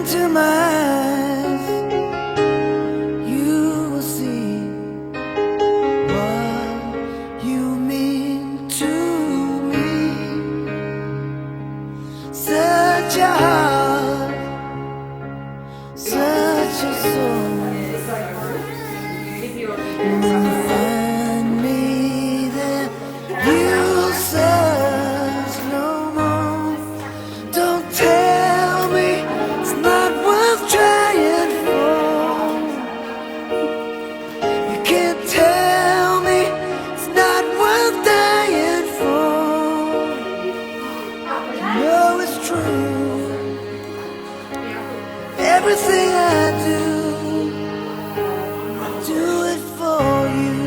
into my eyes, you will see what you mean to me. Such a heart, such a soul. Remind me that you'll search no more. Don't tell me it's not worth trying for. You can't tell me it's not worth dying for. You know it's true. Everything I do it for you.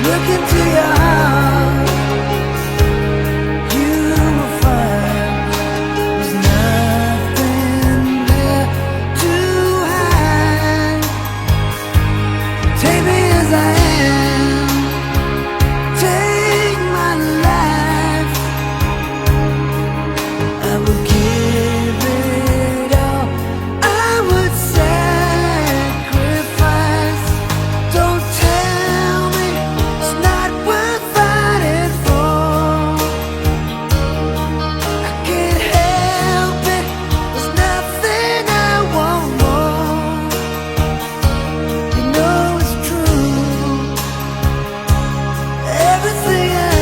Look into your heart, you will find there's nothing there to hide. Take me as I am, take my life. I would give it all, I would sacrifice. Don't tell me it's not worth fighting for. I can't help it, there's nothing I want more. You know it's true. Everything I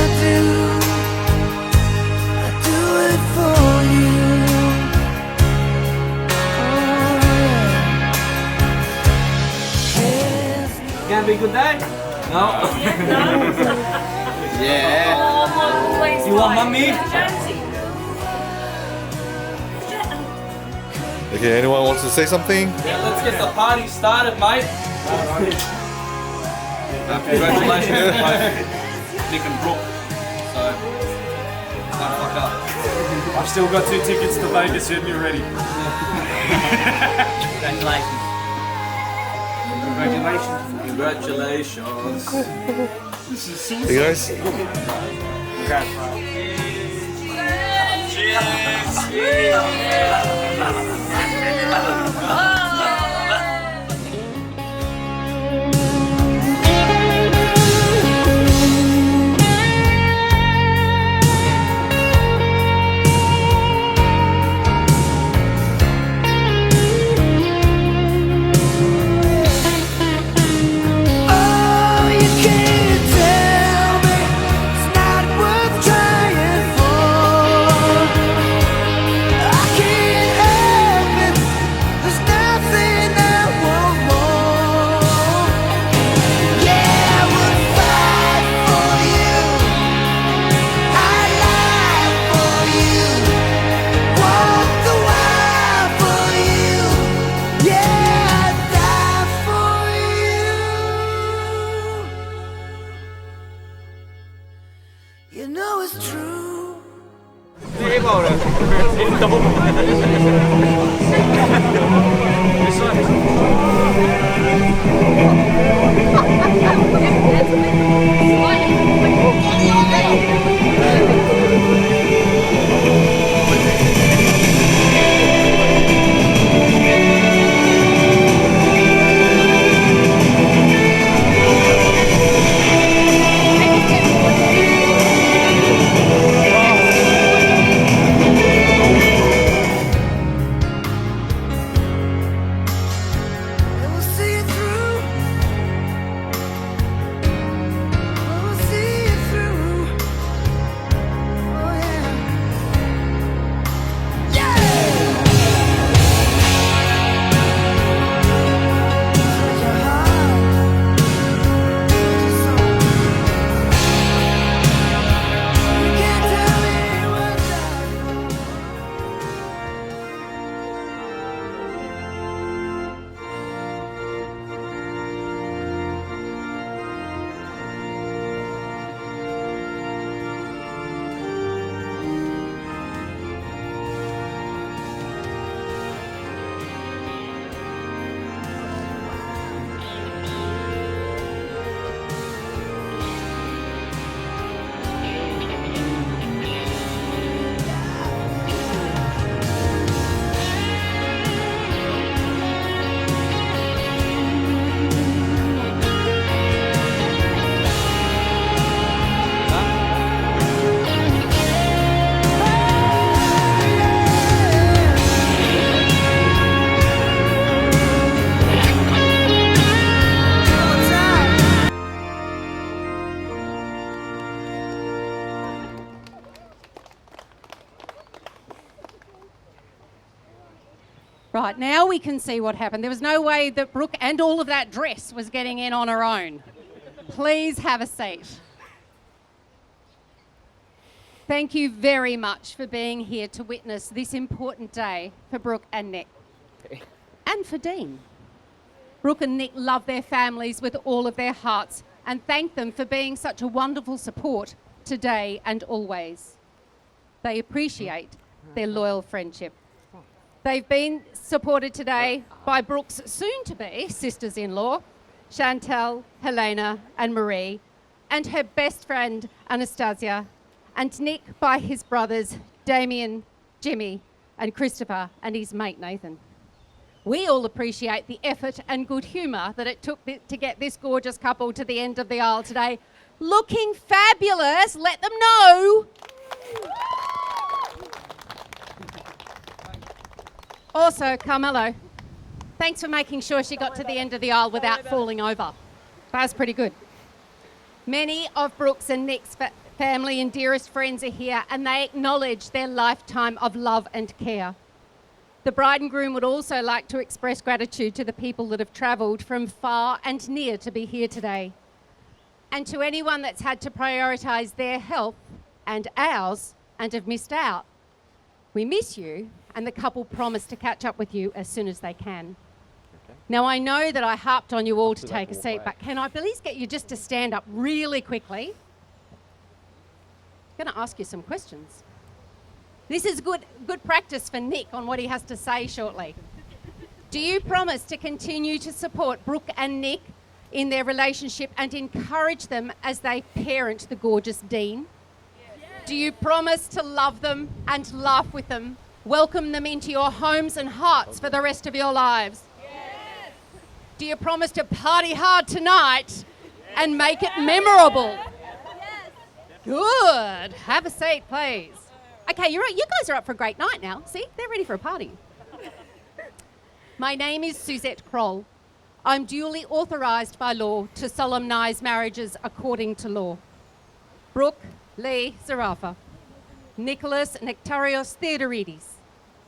do it for you. Gonna be a good day? No? Yeah. You want mummy? Okay, anyone wants to say something? Yeah, let's get the party started, mate. Congratulations to both Nick and Brooke. So, don't fuck up. I've still got 2 tickets to Vegas when you're ready. Congratulations. Congratulations. Hey guys. Oh, you can't tell me it's not worth trying for. I can't help But now we can see what happened. There was no way that Brooke and all of that dress was getting in on her own. Please have a seat. Thank you very much for being here to witness this important day for Brooke and Nick. And for Dean. Brooke and Nick love their families with all of their hearts and thank them for being such a wonderful support today and always. They appreciate their loyal friendship. They've been supported today by Brooke's soon-to-be sisters-in-law, Chantel, Helena and Marie, and her best friend, Anastasia, and Nick by his brothers, Damien, Jimmy, and Christopher, and his mate, Nathan. We all appreciate the effort and good humour that it took to get this gorgeous couple to the end of the aisle today. Looking fabulous, let them know. Also, Carmelo, thanks for making sure she got to the end of the aisle without falling over. That was pretty good. Many of Brooke's and Nick's family and dearest friends are here, and they acknowledge their lifetime of love and care. The bride and groom would also like to express gratitude to the people that have travelled from far and near to be here today. And to anyone that's had to prioritise their health and ours and have missed out, we miss you, and the couple promise to catch up with you as soon as they can. Okay. Now, I know that I harped on you all to take a seat, but can I please get you just to stand up really quickly? I'm going to ask you some questions. This is good practice for Nick on what he has to say shortly. Do you promise to continue to support Brooke and Nick in their relationship and encourage them as they parent the gorgeous Dean? Yes. Do you promise to love them and laugh with them, welcome them into your homes and hearts for the rest of your lives? Yes. Do you promise to party hard tonight and make it memorable? Yes. Good. Have a seat, please. Okay, you guys are up for a great night now. See, they're ready for a party. My name is Suzette Kroll. I'm duly authorised by law to solemnise marriages according to law. Brooke Lee Zarafa, Nicholas Nectarios Theodoridis.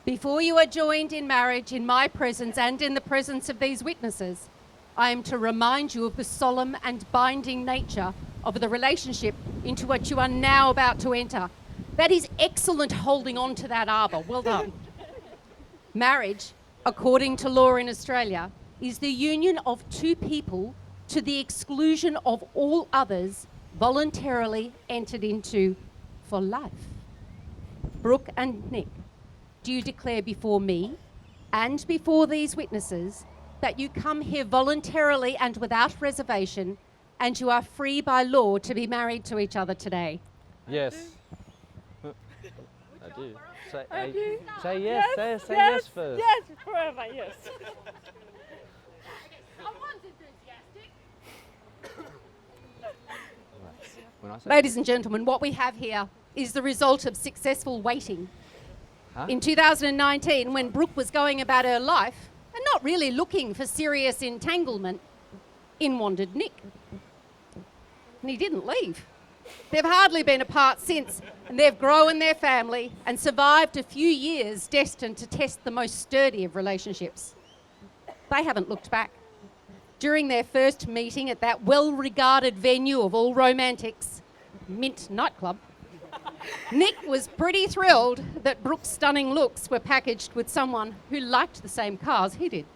Before you are joined in marriage in my presence and in the presence of these witnesses, I am to remind you of the solemn and binding nature of the relationship into which you are now about to enter. That is excellent holding on to that arbour. Well done. Marriage, according to law in Australia, is the union of two people to the exclusion of all others voluntarily entered into for life. Brooke and Nick, do you declare before me and before these witnesses that you come here voluntarily and without reservation and you are free by law to be married to each other today? Yes. I do. Say yes. Say yes first. Yes, forever, yes. Ladies and gentlemen, what we have here is the result of successful waiting. Huh? In 2019, when Brooke was going about her life and not really looking for serious entanglement, in wandered Nick. And he didn't leave. They've hardly been apart since, and they've grown their family and survived a few years destined to test the most sturdy of relationships. They haven't looked back. During their first meeting at that well-regarded venue of all romantics, Mint nightclub, Nick was pretty thrilled that Brooke's stunning looks were packaged with someone who liked the same cars he did.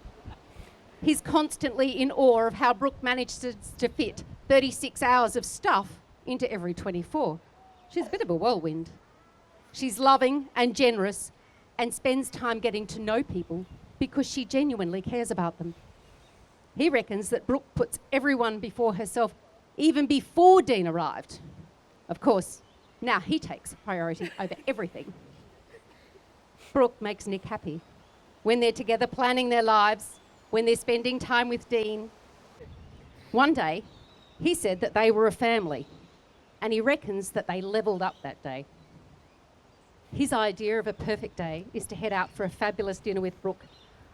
He's constantly in awe of how Brooke managed to fit 36 hours of stuff into every 24. She's a bit of a whirlwind. She's loving and generous and spends time getting to know people because she genuinely cares about them. He reckons that Brooke puts everyone before herself even before Dean arrived. Of course, now he takes priority over everything. Brooke makes Nick happy. When they're together planning their lives, when they're spending time with Dean. One day, he said that they were a family, and he reckons that they levelled up that day. His idea of a perfect day is to head out for a fabulous dinner with Brooke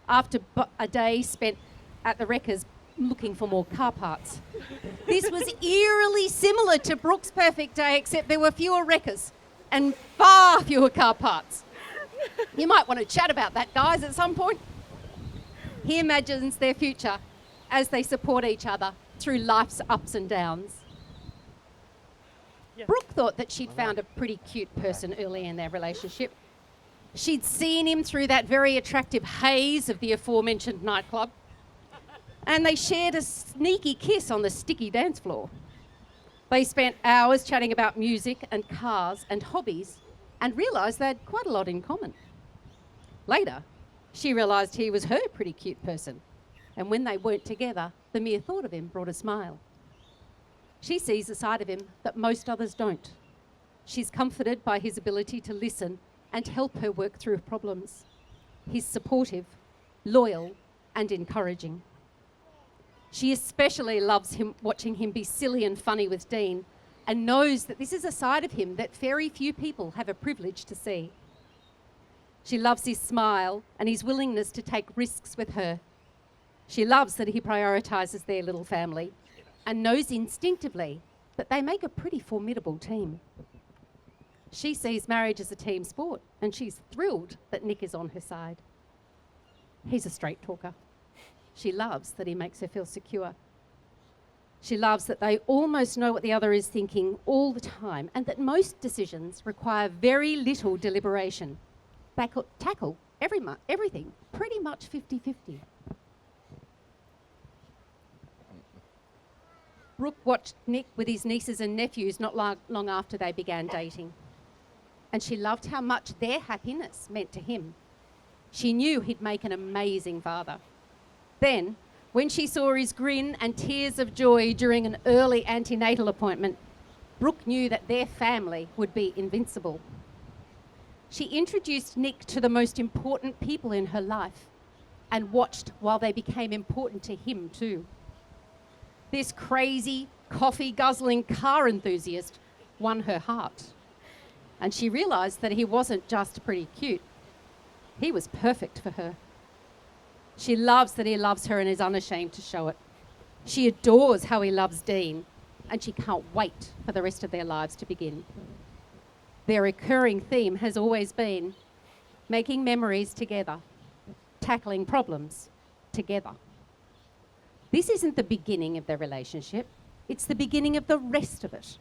after a day spent at the Wreckers looking for more car parts. This was eerily similar to Brooke's perfect day, except there were fewer Wreckers and far fewer car parts. You might want to chat about that, guys, at some point. He imagines their future as they support each other through life's ups and downs. Brooke thought that she'd found a pretty cute person early in their relationship. She'd seen him through that very attractive haze of the aforementioned nightclub, and they shared a sneaky kiss on the sticky dance floor. They spent hours chatting about music and cars and hobbies and realised they had quite a lot in common. Later, she realised he was her pretty cute person, and when they weren't together, the mere thought of him brought a smile. She sees a side of him that most others don't. She's comforted by his ability to listen and help her work through problems. He's supportive, loyal, and encouraging. She especially loves him, watching him be silly and funny with Dean, and knows that this is a side of him that very few people have a privilege to see. She loves his smile and his willingness to take risks with her. She loves that he prioritises their little family and knows instinctively that they make a pretty formidable team. She sees marriage as a team sport, and she's thrilled that Nick is on her side. He's a straight talker. She loves that he makes her feel secure. She loves that they almost know what the other is thinking all the time, and that most decisions require very little deliberation. They tackle everything pretty much 50-50. Brooke watched Nick with his nieces and nephews not long after they began dating, and she loved how much their happiness meant to him. She knew he'd make an amazing father. Then, when she saw his grin and tears of joy during an early antenatal appointment, Brooke knew that their family would be invincible. She introduced Nick to the most important people in her life and watched while they became important to him too. This crazy, coffee-guzzling car enthusiast won her heart. And she realised that he wasn't just pretty cute. He was perfect for her. She loves that he loves her and is unashamed to show it. She adores how he loves Dean, and she can't wait for the rest of their lives to begin. Their recurring theme has always been making memories together, tackling problems together. This isn't the beginning of their relationship, it's the beginning of the rest of it.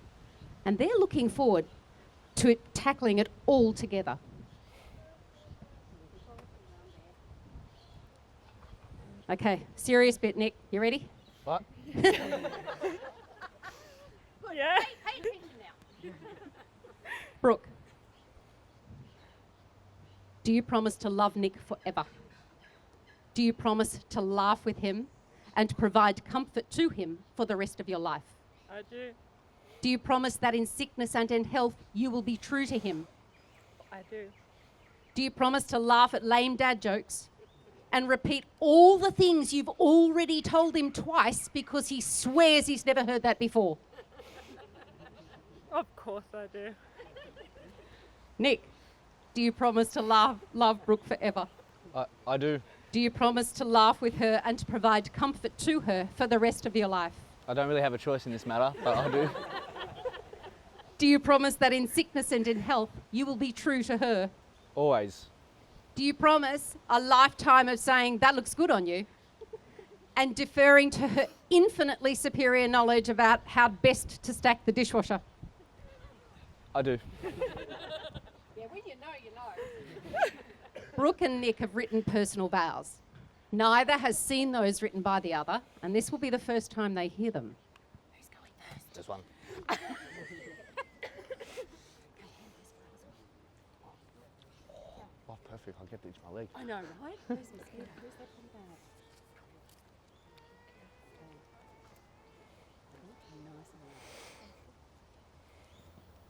And they're looking forward to it, tackling it all together. Okay, serious bit, Nick. You ready? What? Yeah. Pay attention now. Brooke, do you promise to love Nick forever? Do you promise to laugh with him and provide comfort to him for the rest of your life? I do. Do you promise that in sickness and in health you will be true to him? I do. Do you promise to laugh at lame dad jokes and repeat all the things you've already told him twice because he swears he's never heard that before? Of course I do. Nick, do you promise to love Brooke forever? I do. Do you promise to laugh with her and to provide comfort to her for the rest of your life? I don't really have a choice in this matter, but I do. Do you promise that in sickness and in health you will be true to her? Always. Do you promise a lifetime of saying, that looks good on you, and deferring to her infinitely superior knowledge about how best to stack the dishwasher? I do. Yeah, when you know, you know. Brooke and Nick have written personal vows. Neither has seen those written by the other, and this will be the first time they hear them. Who's going first? Just one. Oh, perfect. I'll get these to my leg. I know, right? Where's that from bag?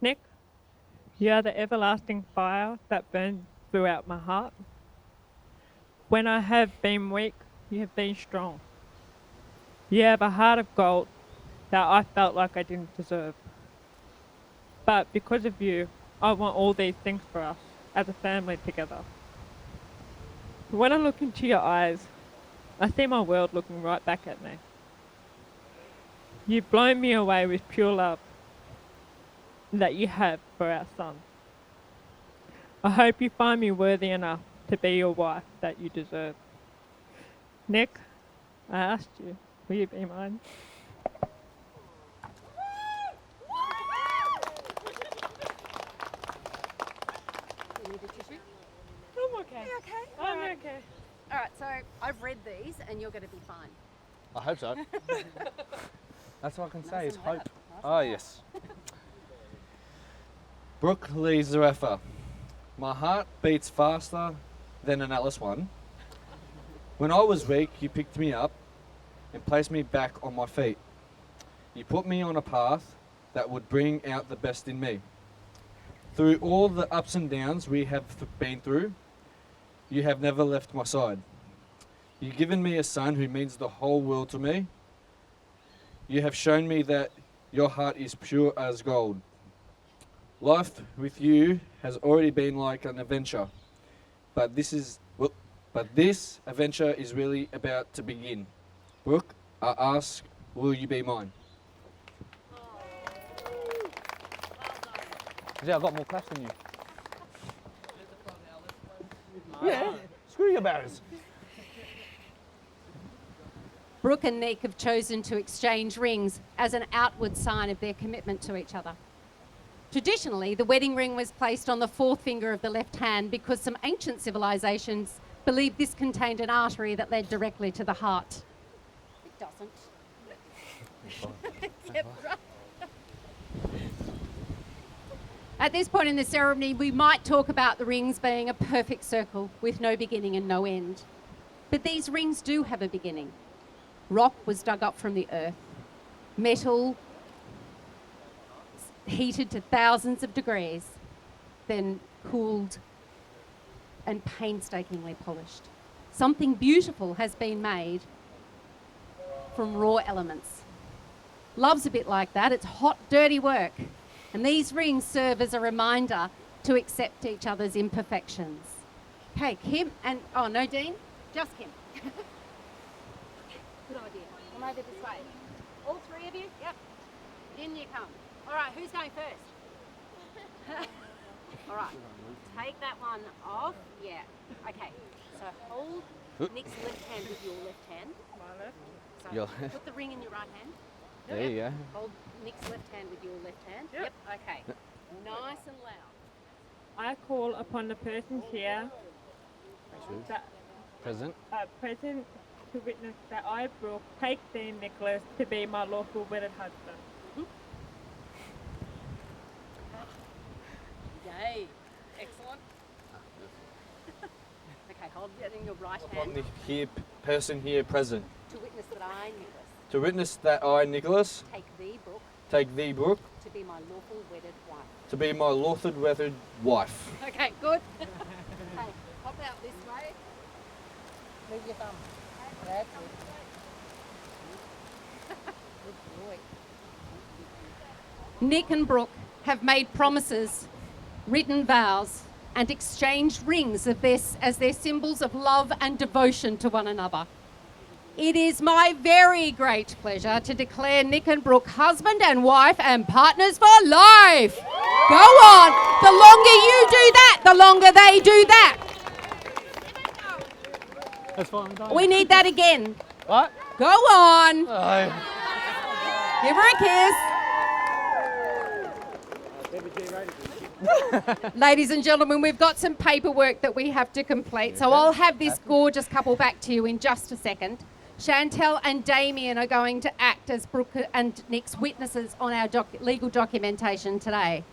Nick, you are the everlasting fire that burns throughout my heart. When I have been weak, you have been strong. You have a heart of gold that I felt like I didn't deserve. But because of you, I want all these things for us as a family together. When I look into your eyes, I see my world looking right back at me. You've blown me away with pure love that you have for our son. I hope you find me worthy enough to be your wife that you deserve. Nick, I asked you, will you be mine? You need a tissue? I'm okay. You okay? I'm okay. All right, so I've read these and you're going to be fine. I hope so. That's all I can say is and hope. loud. Nice Oh, and yes. Brooke Lee Zarafa. My heart beats faster than an Alice one. When I was weak, you picked me up and placed me back on my feet. You put me on a path that would bring out the best in me. Through all the ups and downs we have been through, you have never left my side. You've given me a son who means the whole world to me. You have shown me that your heart is pure as gold. Life with you has already been like an adventure, but this adventure is really about to begin. Brooke, I ask, will you be mine? Yeah, I've got more class than you. Yeah, screw your barriers. Brooke and Nick have chosen to exchange rings as an outward sign of their commitment to each other. Traditionally, the wedding ring was placed on the fourth finger of the left hand because some ancient civilizations believed this contained an artery that led directly to the heart. It doesn't. Yep, right. At this point in the ceremony, we might talk about the rings being a perfect circle with no beginning and no end. But these rings do have a beginning. Rock was dug up from the earth. Metal heated to thousands of degrees, then cooled and painstakingly polished. Something beautiful has been made from raw elements. Love's a bit like that. It's hot, dirty work. And these rings serve as a reminder to accept each other's imperfections. Okay, Kim and, oh no, Dean, just Kim. Good idea. Come over this way. All three of you? Yep. In you come. All right, who's going first? All right, take that one off. Yeah. Okay, so hold Nick's left hand with your left hand. My left. So Your- put the ring in your right hand. There you go. Hold Nick's left hand with your left hand. Yep. Okay. Nice and loud. I call upon the person here that Present. present to witness that I, Brooke, take thee, Nicholas, to be my lawful wedded husband. Yay. Excellent. Okay, hold it in your right Upon hand the person here present. to witness that I, Nicholas, To witness that I, Nicholas, take thee, Brooke, take thee, Brooke, to be my lawful wedded wife. to be my lawful wedded wife. Okay, good. Okay, hop out this way. Move your thumb. That's it. Good boy. Nick and Brooke have made promises, written vows, and exchanged rings of as their symbols of love and devotion to one another. It is my very great pleasure to declare Nick and Brooke husband and wife and partners for life. Go on. The longer you do that, the longer they do that. That's fine. We need that again. What? Go on. Oh. Give her a kiss. Ladies and gentlemen, we've got some paperwork that we have to complete, so I'll have this gorgeous couple back to you in just a second. Chantel and Damien are going to act as Brooke and Nick's witnesses on our legal documentation today.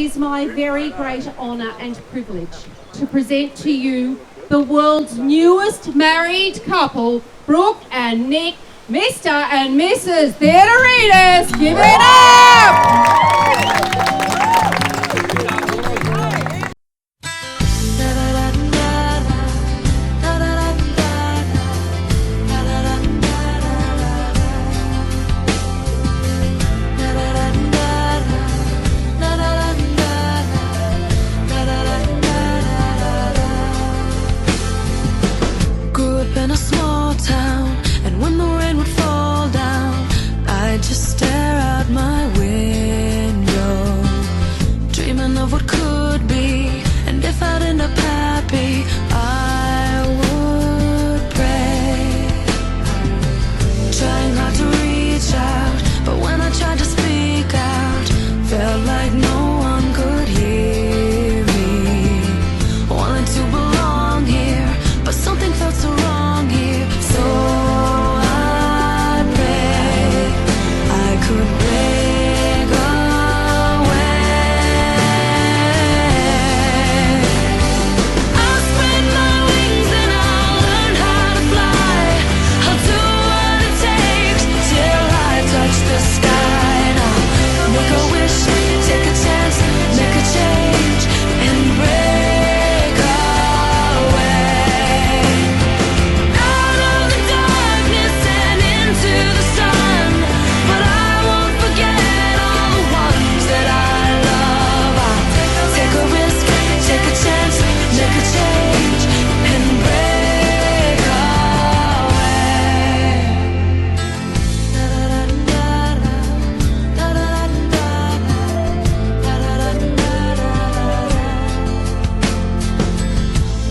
is my very great honour and privilege to present to you the world's newest married couple, Brooke and Nick, Mr. and Mrs. Theodoridis. Give it up! Grew up in a small town, and when the rain would fall down, I'd just stare out my window, dreaming of what could be. And if I'd end up happy, I would pray, trying hard to reach out, but when I tried to speak out, felt like no one could hear me. Wanted to belong here, but something felt so wrong here. So I pray I could break away. I'll spread my wings and I'll learn how to fly. I'll do what it takes till I touch the sky. And I'll make a wish, take a chance, make a change, and break away. Out of the darkness and into the sun, but I won't forget all the ones that I love. I'll take a risk, take a chance, make a change, and break away.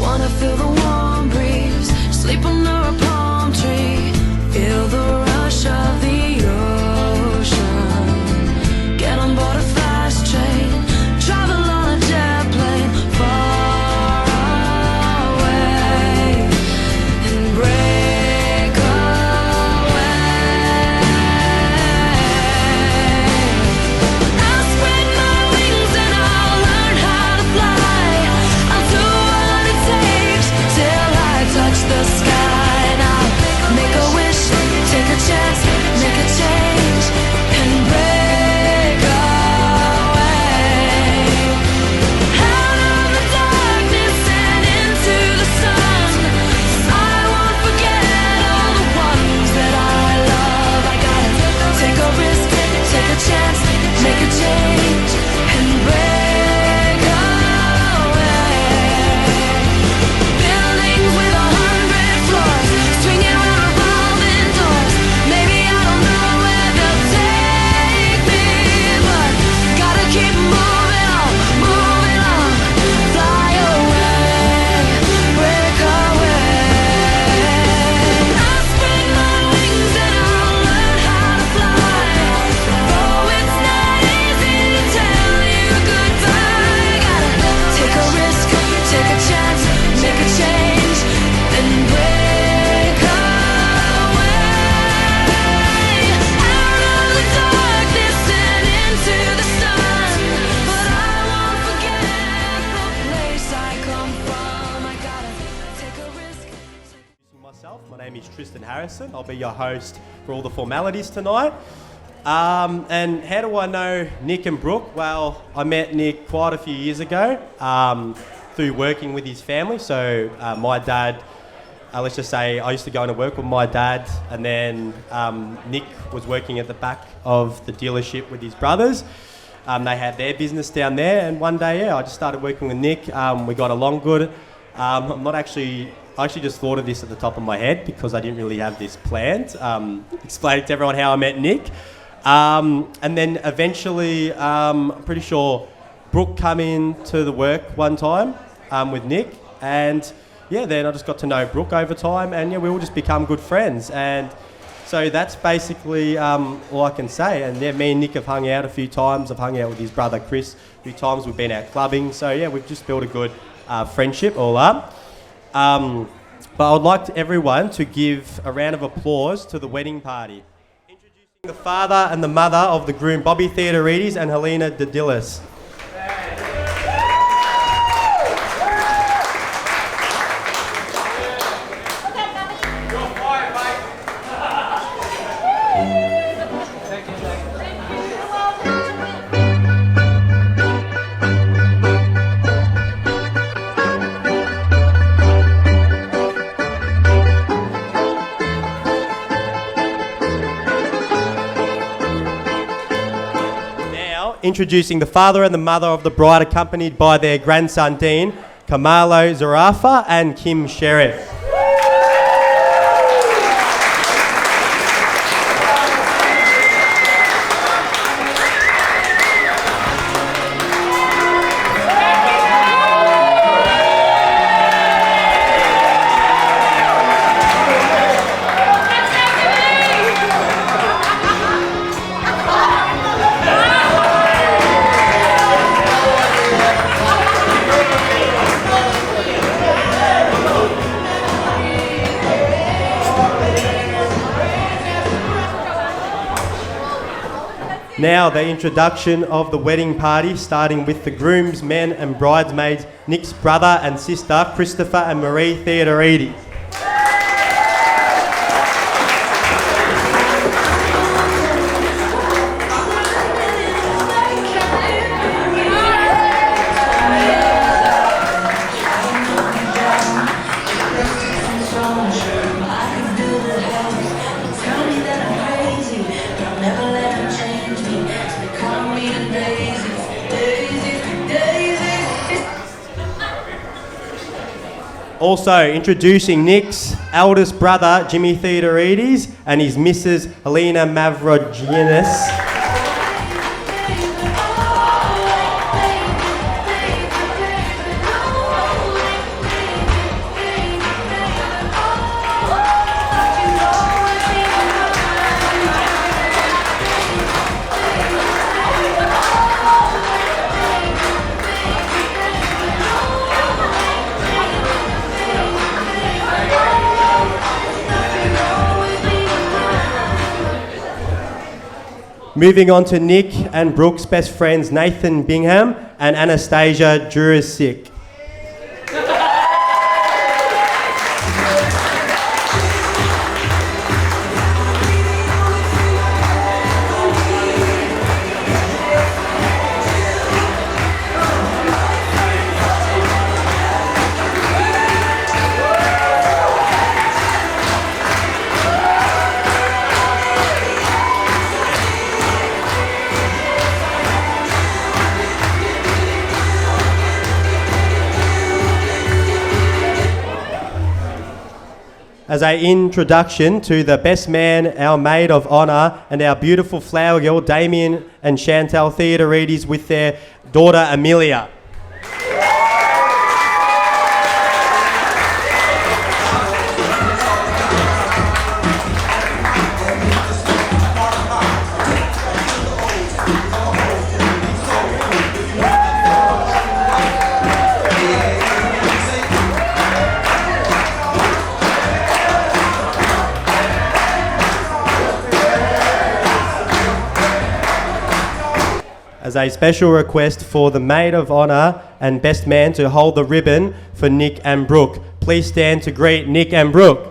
Wanna feel the warm breeze, sleep under a palm tree, feel the rush of the ocean, get on board a fast train, travel on a jet plane far away, and break away. I'll spread my wings and I'll learn how to fly. I'll do what it takes till I touch the sky. And I'll make a wish, take a chance, make a change, and break away. Out of the darkness and into the sun, I won't forget all the ones that I love. I gotta take a risk, take a chance, make a change, and break away. Buildings with 100 floors, swinging round revolving doors. Maybe I don't know where they'll take me, but gotta keep moving on, fly away, break away. I'll spread my wings and I'll learn how to fly. Though it's not easy to tell you goodbye, gotta take a risk, take a chance, make a change, and break away. Out of the darkness and into the sun, but I won't forget the place I come from. I gotta take a risk. Myself, my name is Tristan Harrison. I'll be your host for all the formalities tonight. And how do I know Nick and Brooke? Well, I met Nick quite a few years ago through working with his family. So my dad, let's just say I used to go into work with my dad, and then Nick was working at the back of the dealership with his brothers. They had their business down there, and one day, I just started working with Nick. We got along good. I actually just thought of this at the top of my head because I didn't really have this planned. Explaining to everyone how I met Nick. And then eventually, I'm pretty sure Brooke came in to the work one time with Nick, and then I just got to know Brooke over time, and we all just become good friends. And so that's basically all I can say. And me and Nick have hung out a few times. I've hung out with his brother Chris a few times. We've been out clubbing. So we've just built a good friendship all up. But I would like everyone to give a round of applause to the wedding party. Introducing the father and the mother of the groom, Bobby Theodoridis and Helena Dedilis. introducing the father and the mother of the bride, accompanied by their grandson Dean, Kamalo Zarafa and Kim Sheriff. Now the introduction of the wedding party, starting with the groomsmen and bridesmaids, Nick's brother and sister, Christopher and Marie Theodoridis. Also introducing Nick's eldest brother, Jimmy Theodoridis, and his Mrs. Helena Mavrogiannis. Moving on to Nick and Brooke's best friends, Nathan Bingham and Anastasia Jurisic. As an introduction to the best man, our maid of honour, and our beautiful flower girl, Damien and Chantal Theodoridis, with their daughter, Amelia. As a special request for the maid of honour and best man to hold the ribbon for Nick and Brooke. Please stand to greet Nick and Brooke.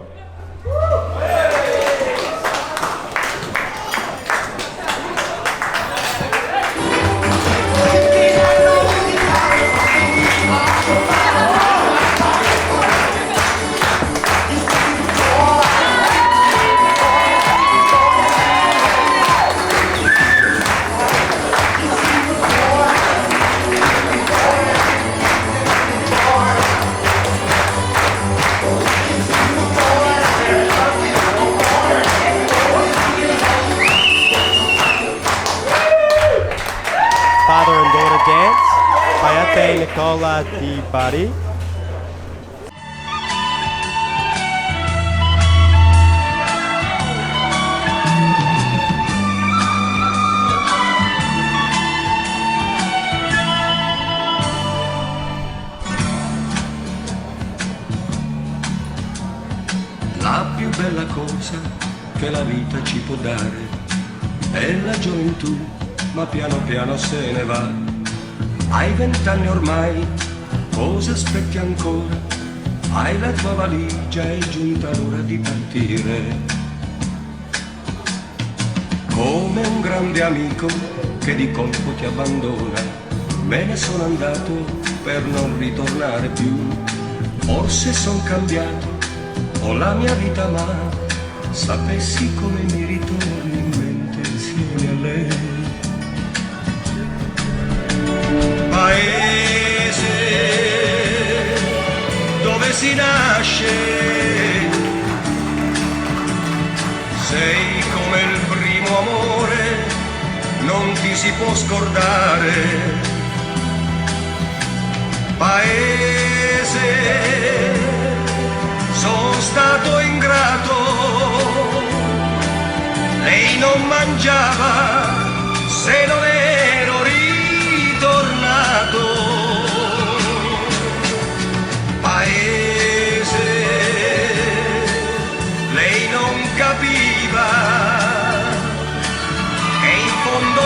Father and daughter dance by Ate Nicola Di Bari. La più bella cosa che la vita ci può dare è la gioventù, ma piano piano se ne va. Hai 20 anni ormai, cosa aspetti ancora? Hai la tua valigia, è giunta l'ora di partire. Come un grande amico che di colpo ti abbandona, me ne sono andato per non ritornare più. Forse son cambiato, ho la mia vita, ma sapessi come mi ritorni in mente insieme a lei. paese dove si nasce, sei come il primo amore, non ti si può scordare. Paese, sono stato ingrato, lei non mangiava se non ero ritornato. Paese, lei non capiva che in fondo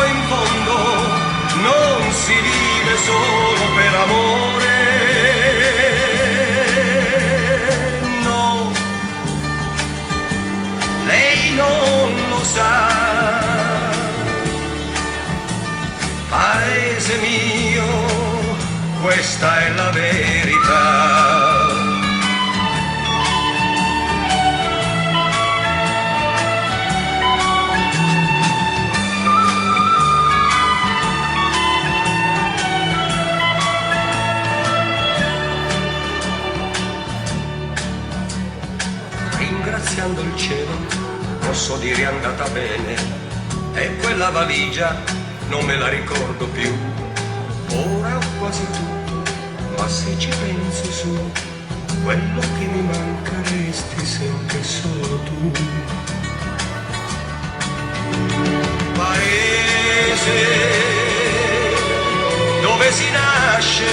non si vive solo per amore. No, lei non lo sa. Paese mio, questa è la verità. Ringraziando il cielo, posso dire è andata bene, e quella valigia non me la ricordo più. Ora ho quasi tutto, ma se ci penso su, quello che mi manca resti sempre solo tu. Paese dove si nasce,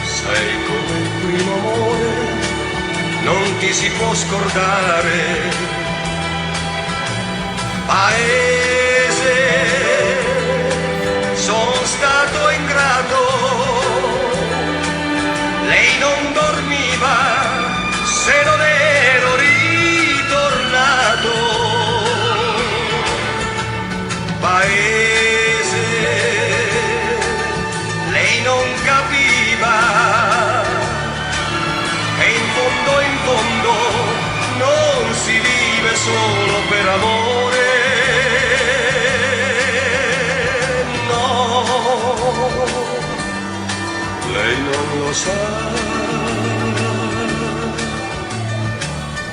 sei come il primo amore, non ti si può scordare. Paese, sono stato ingrato, lei non dormiva se non ero ritornato. Paese, lei non capiva che in fondo non si vive solo per amore. Lei non lo sa.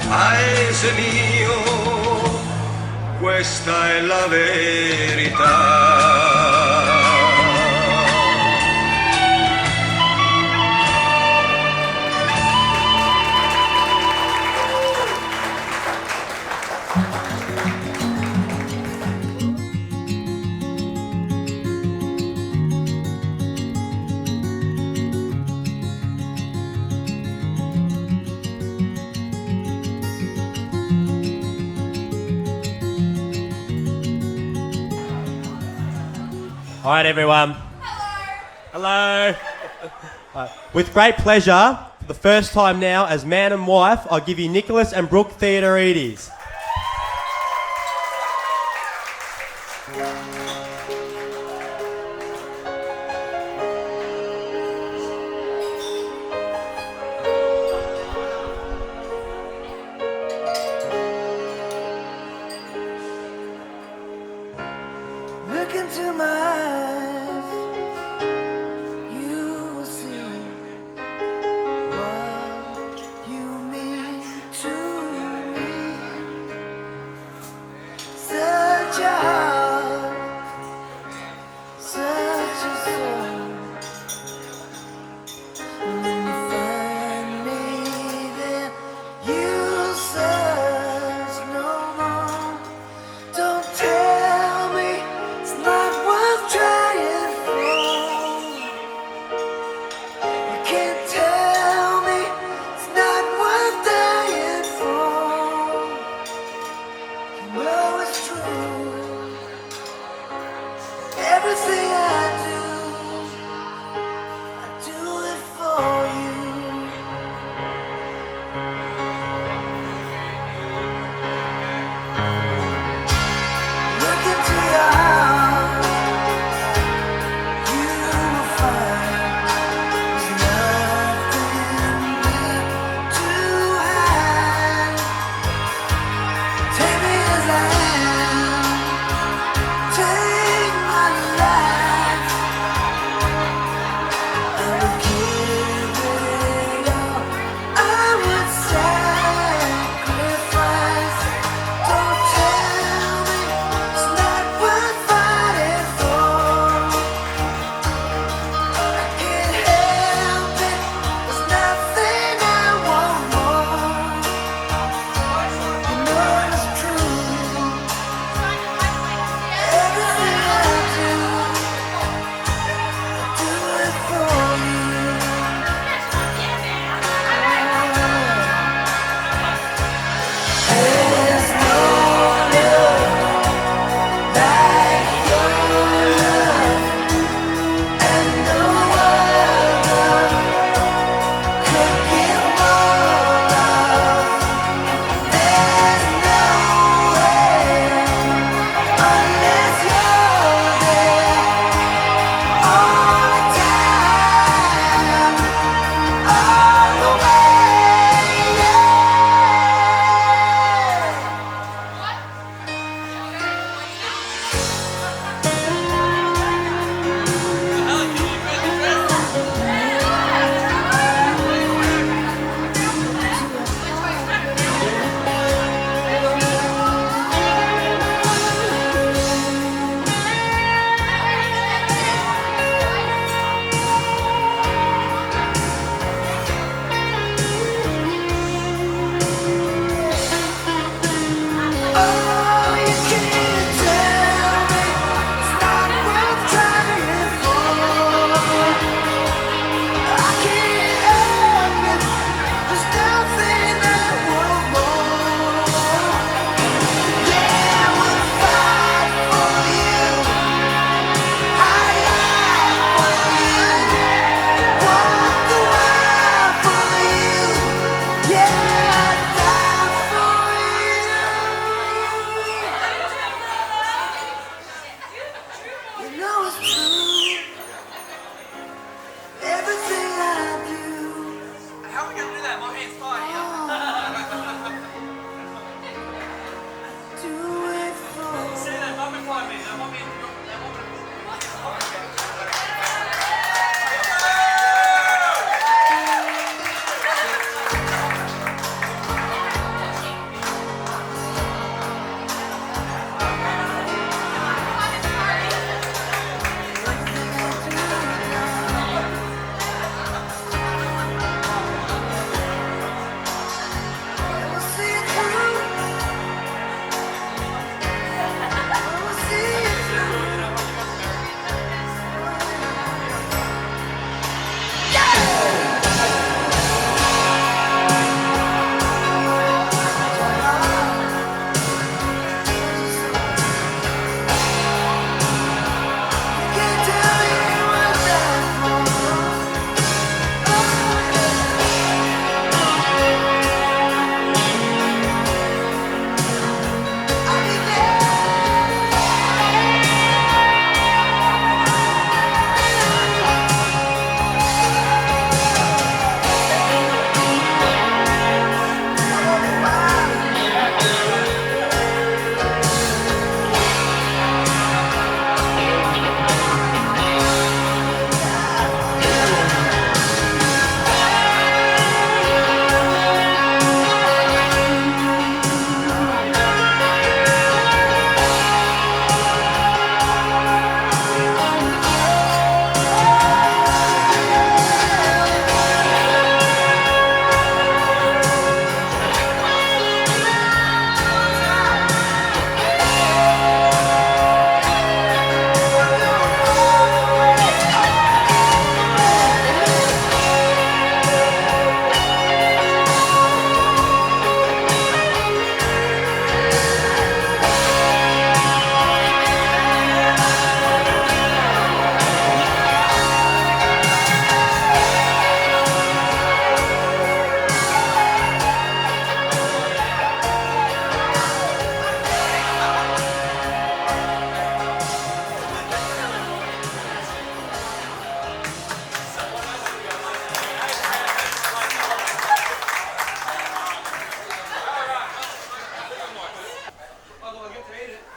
Paese mio, questa è la verità. All right, everyone. Hello. With great pleasure, for the first time now, as man and wife, I'll give you Nicholas and Brooke Theodoridis. Look into my eyes, you will see what you mean to me.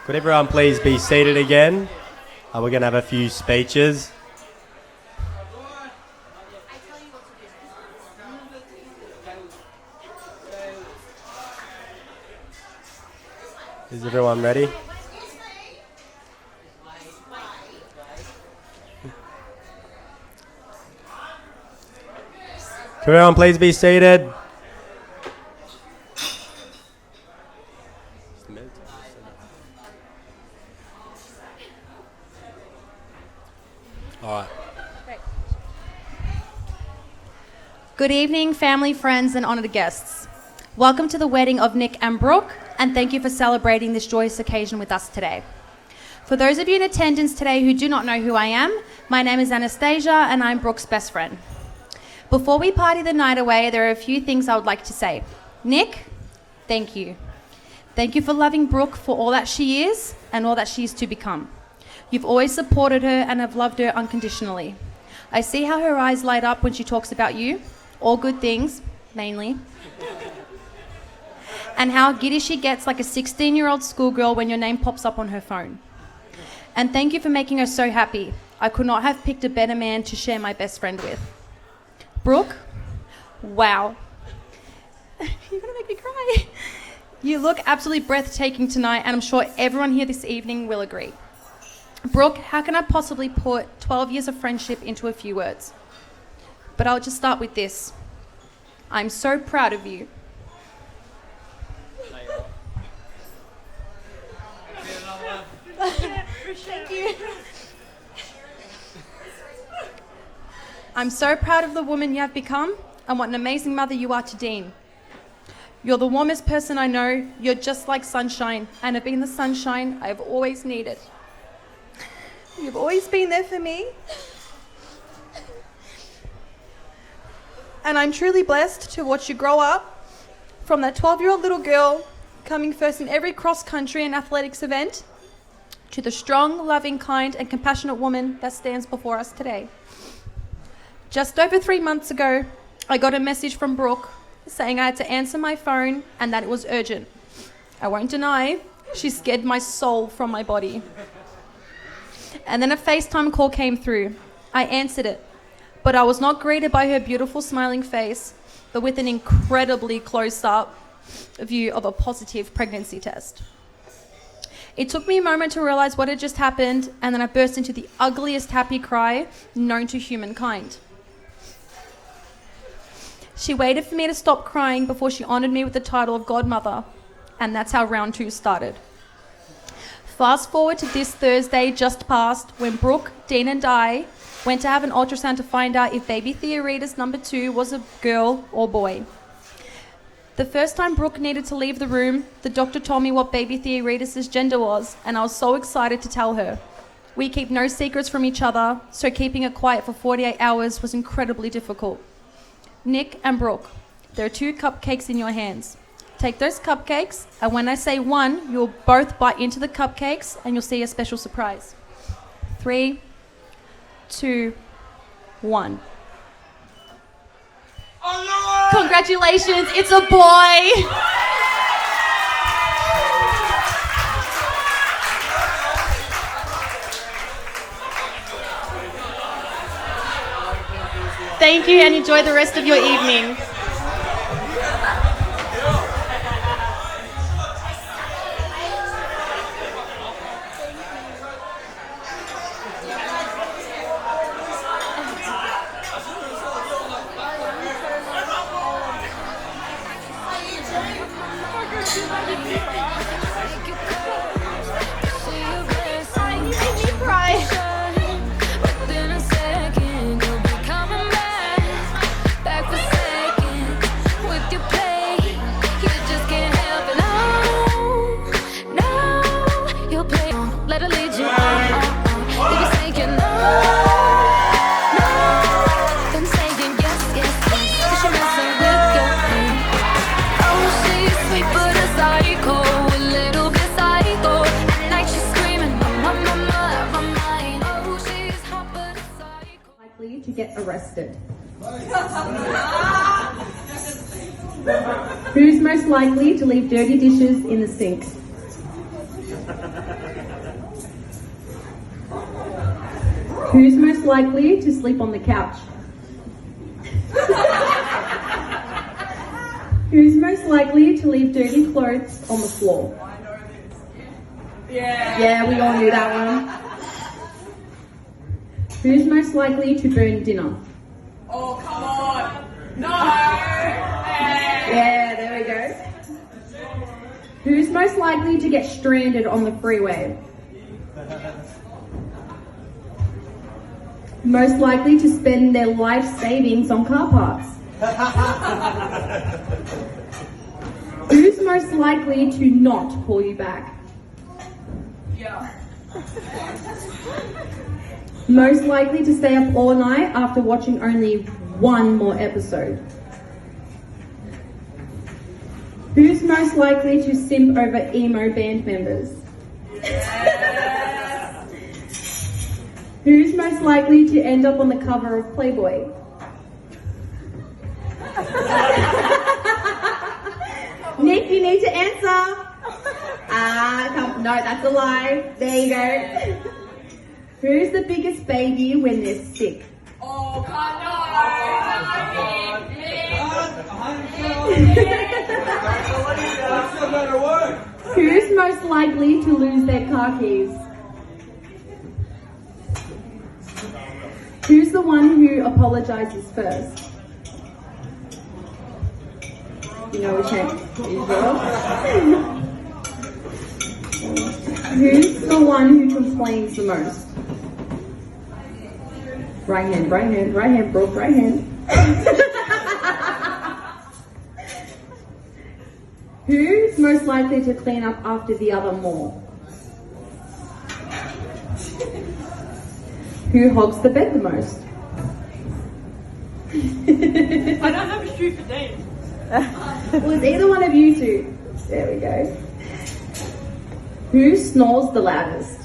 Could everyone please be seated again? We're going to have a few speeches. Is everyone ready? Could everyone please be seated? All right. Good evening, family, friends, and honoured guests. Welcome to the wedding of Nick and Brooke, and thank you for celebrating this joyous occasion with us today. For those of you in attendance today who do not know who I am, my name is Anastasia, and I'm Brooke's best friend. Before we party the night away, there are a few things I would like to say. Nick, thank you. Thank you for loving Brooke for all that she is and all that she is to become. You've always supported her and have loved her unconditionally. I see how her eyes light up when she talks about you, all good things, mainly, and how giddy she gets like a 16-year-old schoolgirl when your name pops up on her phone. And thank you for making her so happy. I could not have picked a better man to share my best friend with. Brooke, wow. You're gonna make me cry. You look absolutely breathtaking tonight, and I'm sure everyone here this evening will agree. Brooke, how can I possibly put 12 years of friendship into a few words? But I'll just start with this. I'm so proud of you. Thank you. I'm so proud of the woman you have become and what an amazing mother you are to Dean. You're the warmest person I know. You're just like sunshine and have been the sunshine I've always needed. You've always been there for me. And I'm truly blessed to watch you grow up from that 12-year-old little girl coming first in every cross-country and athletics event to the strong, loving, kind and compassionate woman that stands before us today. Just over 3 months ago, I got a message from Brooke saying I had to answer my phone and that it was urgent. I won't deny, she scared my soul from my body. And then a FaceTime call came through. I answered it, but I was not greeted by her beautiful smiling face, but with an incredibly close-up view of a positive pregnancy test. It took me a moment to realize what had just happened, and then I burst into the ugliest happy cry known to humankind. She waited for me to stop crying before she honoured me with the title of godmother, and that's how round 2 started. Fast forward to this Thursday just past, when Brooke, Dean and I went to have an ultrasound to find out if baby Theodoridis number 2 was a girl or boy. The first time Brooke needed to leave the room, the doctor told me what baby Theodoridis' gender was, and I was so excited to tell her. We keep no secrets from each other, so keeping it quiet for 48 hours was incredibly difficult. Nick and Brooke, there are 2 cupcakes in your hands. Take those cupcakes, and when I say 1, you'll both bite into the cupcakes and you'll see a special surprise. 3, 2, 1. Oh, no! Congratulations, it's a boy! Thank you and enjoy the rest of your evening. To get arrested. Who's most likely to leave dirty dishes in the sink? Who's most likely to sleep on the couch? Who's most likely to leave dirty clothes on the floor? Yeah, we all knew that one. Who's most likely to burn dinner? Oh, come on! No! Yeah, there we go. Who's most likely to get stranded on the freeway? Most likely to spend their life savings on car parks? Who's most likely to not call you back? Yeah. Most likely to stay up all night after watching only one more episode? Who's most likely to simp over emo band members? Yes. Who's most likely to end up on the cover of Playboy? Nick, you need to answer. No, that's a lie. There you go. Who's the biggest baby when they're sick? Oh, God, no! Who's most likely to lose their car keys? Who's the one who apologizes first? You know which hand? Who's the one who complains the most? Right hand, Brooke, right hand. Who's most likely to clean up after the other more? Who hogs the bed the most? I don't have a shoe for Dave. Well, it's either one of you two. There we go. Who snores the loudest?